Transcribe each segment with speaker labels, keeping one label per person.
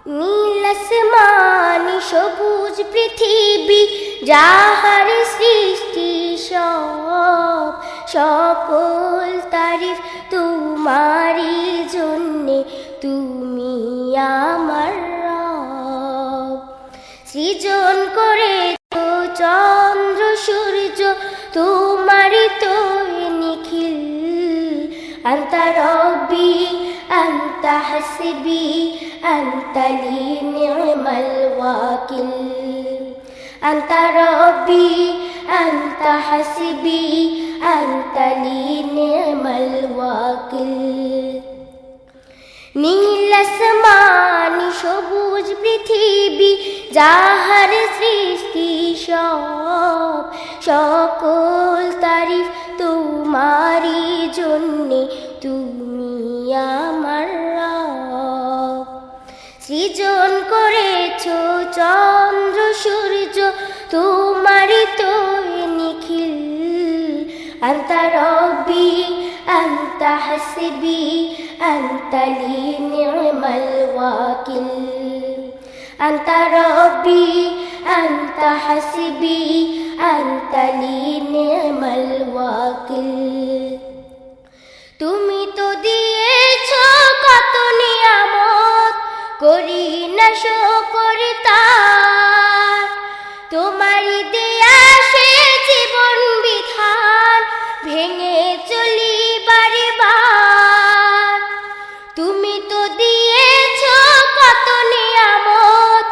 Speaker 1: নীল আসমানি সবুজ পৃথিবী যাহার সৃষ্টি সব, সকল তারিফ তোমারই জন্যে, তুমি আমার রব। সৃজন করেছো চন্দ্র সূর্য তোমারই তো নিখিল, আনতা রব্বি আনতা হাসবি আনতা লি নি'মাল ওয়াকিল, আনতা রব্বি আনতা হাসবি আনতা লি নি'মাল ওয়াকিল। নীল আসমানি সবুজ পৃথিবী যাহার সৃষ্টি সব, সকল তারিফ তোমারই জন্যে, তুমি আমার রব। সৃজন করেছো চন্দ্র সূর্য তোমারই তো নিখিল, আনতা রব্বি আনতা হাসবি আনতা লি নি'মাল ওয়াকিল, আনতা রব্বি আনতা হাসবি আনতা লি নি'মাল ওয়াকিল। তুমি তো দিয়েছো কত নিয়ামত, করি না শুকর তার, তোমারই দেয়া সে জীবন বিধান, ভেঙে চলি বারে বার। তুমি তো দিয়েছো কত নিয়ামত,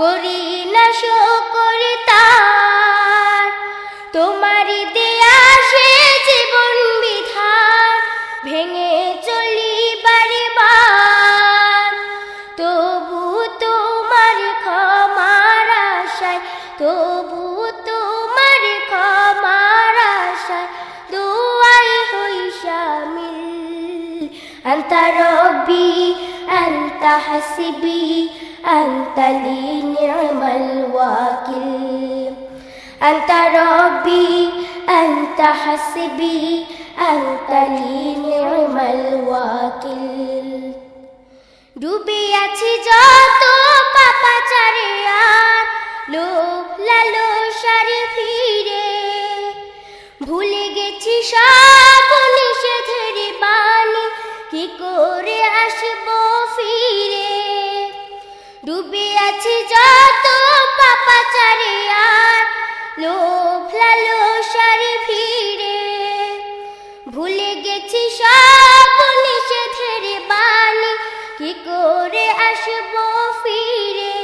Speaker 1: করি না শুকর তার, তোমারই দেয়া সে জীবন বিধান, ভেঙে চলি বারে বার। তবু তোমার ক্ষমার আশায়, তবু তোমার ক্ষমার আশায়, দুআই হই শামিল। আনতা রব্বি আনতা হাসবি আনতা লি নি'মাল ওয়াকিল, আনতা রব্বি আনতা হাসবি আনতা লি নি'মাল ওয়াকিল। ডুবে আছি যত পাপাচারে আর লোভ লালসার ভিড়ে, ভুলে গেছি সব নিষেধের বাণী, কি করে আসবো ফিরে। ডুবে আছি যত পাপাচারে আর লোভ লালসার ভিড়ে, ভুলে গেছি সব নিষেধের বাণী, কি করে আসবো ফিরে।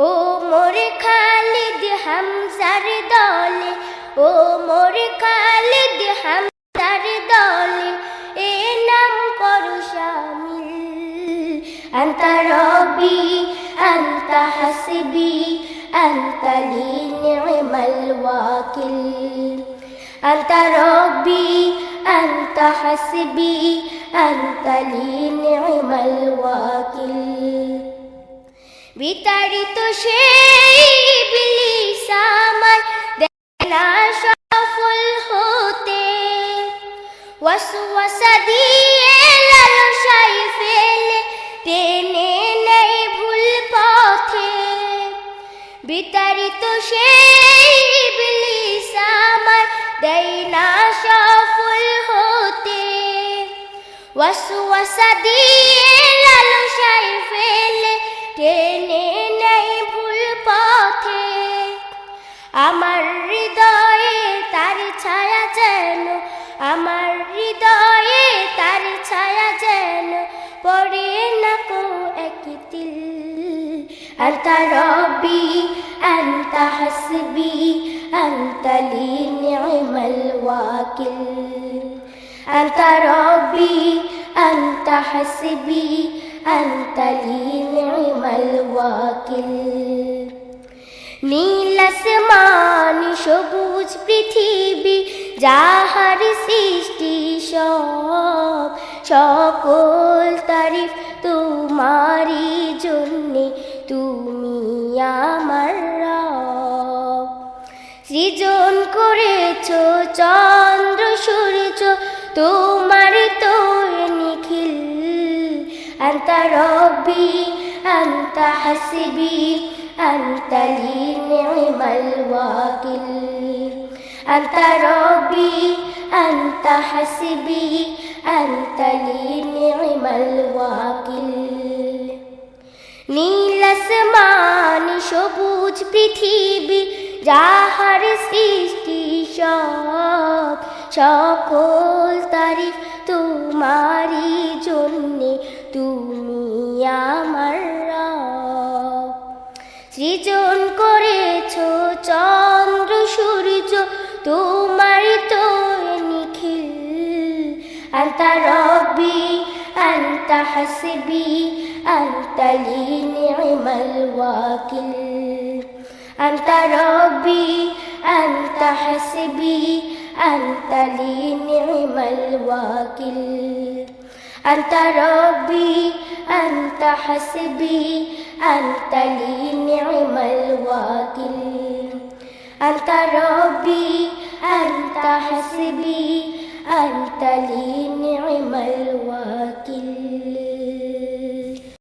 Speaker 1: ও মোর খালিদ হামজার দলে, ও মোর খালিদ হামজার দলে, এ নাম করো শামিল। আনতা রব্বি আনতা হাসবি আনতা লি নি'মাল ওয়াকিল, আনতা রব্বি আনতা হাসবি আনতা লি নি'মাল ওয়াকিল। বিতাড়িত সেই ইবলিস আমায় দেয় না সফল হতে, ওয়াসওয়াসা দিয়ে লালসায় ফেলে টেনে নেয় ভুল পথে। বিতাড়িত সেই ইবলিস আমায় দেয় না সফল হতে, ওয়াসওয়াসা দিয়ে লালসায় ফেলে টেনে নেয় ভুল পথে। আমার হৃদয়ে তার ছায়া যেন, আমার হৃদয়ে তার ছায়া যেন পড়ে না কো একতিল। আনতা রব্বি আনতা হাসবি আনতা লি নি'মাল ওয়াকিল, আনতা রব্বি আনতা হাসবি আনতা লি নি'মাল ওয়াকিল। নীল আসমানি সবুজ পৃথিবী যাহার সৃষ্টি সব, সকল তারিফ তোমারই জন্যে, তুমি আমার রব। সৃজন করেছো চন্দ্র সূর্য তোমার তো নিখিল, আনতা রব্বি حسبي أنت لي نعم الوكيل أنت ربي أنت حسبي أنت لي نعم الوكيل নীল আসমান সবুজ পৃথিবী যাহার সৃষ্টি সব সকল তারিফ তোমারই জন্যে তুমি আমার রব সৃজন করেছো চন্দ্র সূর্য তোমারই তো নিখিল আনতা রব্বি আনতা হাসবি أنت لي نعم الوكيل أنت ربي أنت حسبي أنت لي نعم الوكيل أنت ربي أنت حسبي أنت لي نعم الوكيل أنت ربي أنت حسبي أنت لي نعم الوكيل